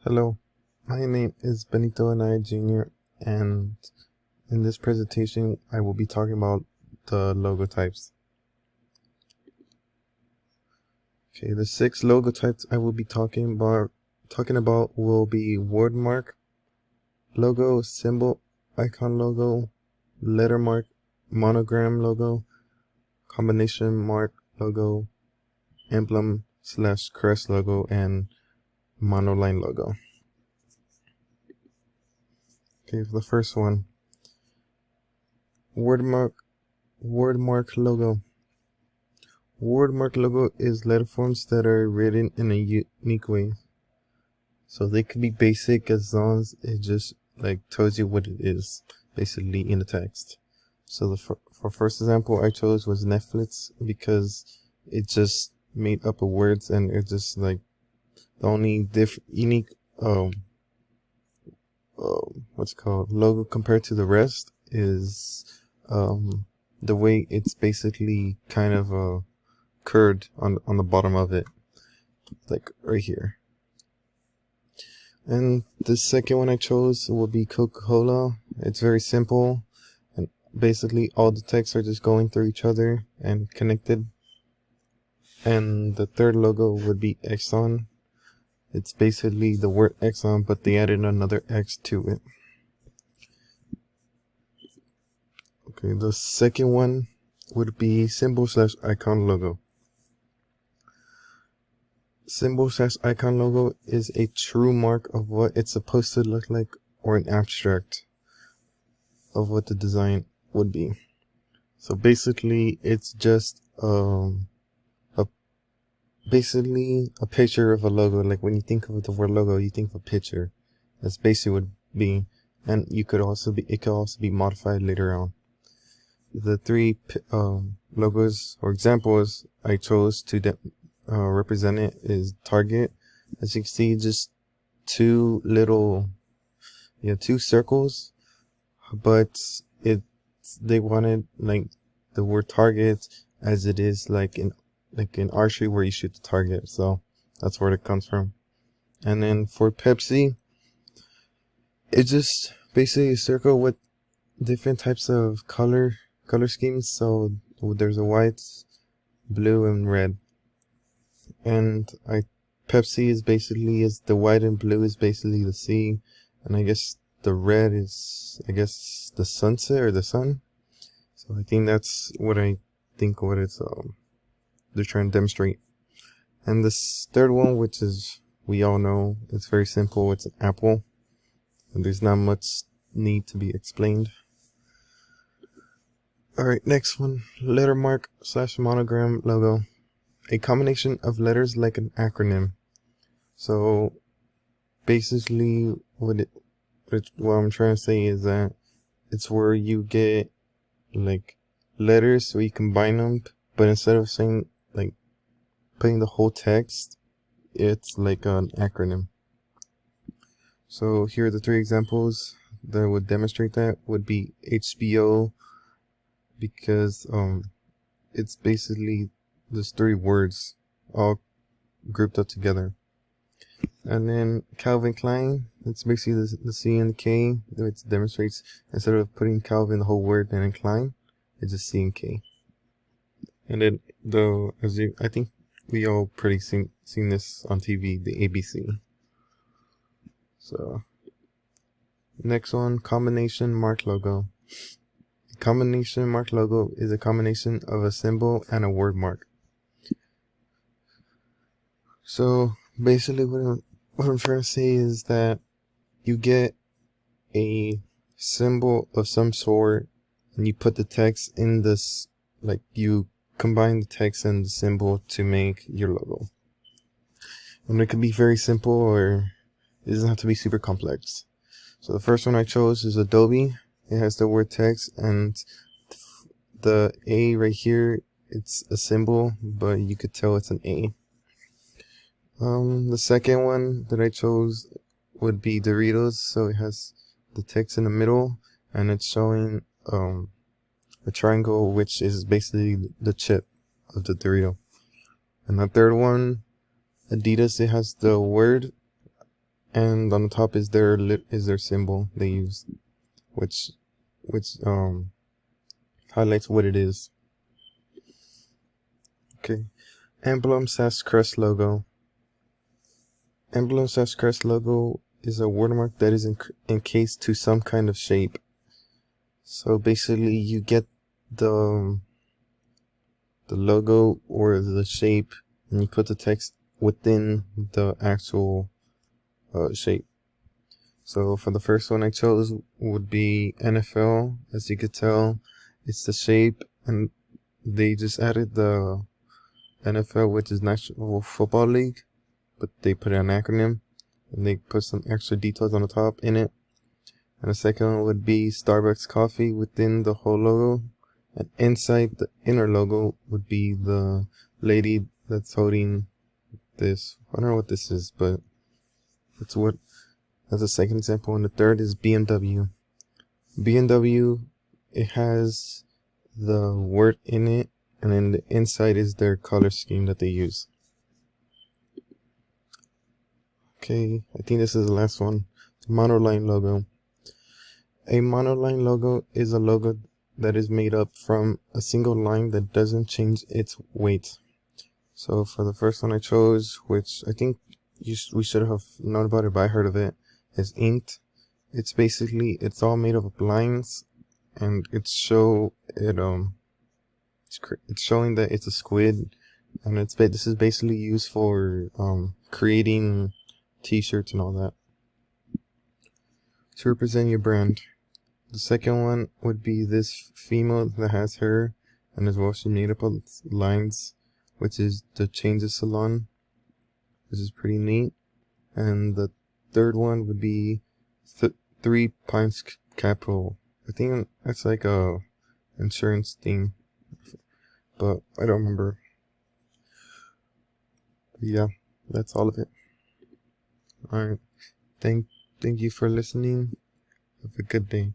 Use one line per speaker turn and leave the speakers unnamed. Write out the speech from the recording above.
Hello, my name is Benito Anaya Jr. and in this presentation I will be talking about the logo types. Okay, the 6 logo types I will be talking about will be word mark, logo, symbol, icon logo, letter mark, monogram logo, combination mark logo, emblem / crest logo, and monoline logo. Okay, for the first one, word mark logo. Word mark logo is letter forms that are written in a unique way. So they could be basic as long as it just tells you what it is, basically in the text. So the for first example I chose was Netflix because it just made up of words, and it's just the only unique logo compared to the rest is the way it's basically kind of curved on the bottom of it, like right here. And the second one I chose will be Coca-Cola. It's very simple, and basically all the texts are just going through each other and connected. And the third logo would be Exxon. It's basically the word Exxon, but they added another X to it. Okay, the second one would be symbol / icon logo. Symbol / icon logo is a true mark of what it's supposed to look like, or an abstract of what the design would be. So basically it's just basically a picture of a logo. Like when you think of the word logo, you think of a picture. That's basically what it would be. And it could also be modified later on. The 3 logos or examples I chose to represent it is Target. As you can see, just two circles, but they wanted the word Target as it is like in archery where you shoot the target, so that's where it comes from. And then for Pepsi, it's just basically a circle with different types of color schemes. So there's a white, blue, and red. And Pepsi is the white and blue is basically the sea, and I guess the red is the sunset or the sun. So I think that's what it's they're trying to demonstrate. And this third one, which is we all know, it's very simple. It's an apple, and there's not much need to be explained. Alright, next one, letter mark / monogram logo. A combination of letters like an acronym. So basically what I'm trying to say is that it's where you get letters, so you combine them, but instead of saying putting the whole text, it's like an acronym. So here are the 3 examples that would demonstrate that. Would be HBO, because it's basically just 3 words all grouped up together. And then Calvin Klein, it's basically the C and the K, which demonstrates instead of putting Calvin the whole word and then Klein, it's just C and K. And then I think we all pretty seen this on TV, the ABC. So next one, combination mark logo. A combination mark logo is a combination of a symbol and a word mark. So basically what I'm trying to say is that you get a symbol of some sort and you put the text in this, you combine the text and the symbol to make your logo. And it can be very simple, or it doesn't have to be super complex. So the first one I chose is Adobe. It has the word text, and the A right here, it's a symbol, but you could tell it's an A. The second one that I chose would be Doritos. So it has the text in the middle, and it's showing a triangle, which is basically the chip of the Dorito. And the third one, Adidas, it has the word and on the top is their symbol they use, which highlights what it is. Okay, emblem/crest logo. Emblem/crest logo is a watermark that is encased to some kind of shape. So basically, you get the logo or the shape, and you put the text within the actual shape. So for the first one I chose would be NFL. As you could tell, it's the shape, and they just added the NFL, which is National Football League, but they put an acronym, and they put some extra details on the top in it. And the second one would be Starbucks coffee within the whole logo, and inside the inner logo would be the lady that's holding this. I don't know what this is, but that's the second example. And the third is BMW. BMW, it has the word in it, and then the inside is their color scheme that they use. Okay, I think this is the last one. Monoline logo. A monoline logo is a logo that is made up from a single line that doesn't change its weight. So for the first one I chose, which I think we should have known about it, but I heard of it, is inked. It's all made of lines, and it's showing that it's a squid, and this is basically used for creating t-shirts and all that to represent your brand. The second one would be this female that has hair, and as well she made up of lines, which is the Changes Salon, which is pretty neat. And the third one would be 3 Pines Capital. I think that's like a insurance thing, but I don't remember. But yeah, that's all of it. Alright, thank you for listening. Have a good day.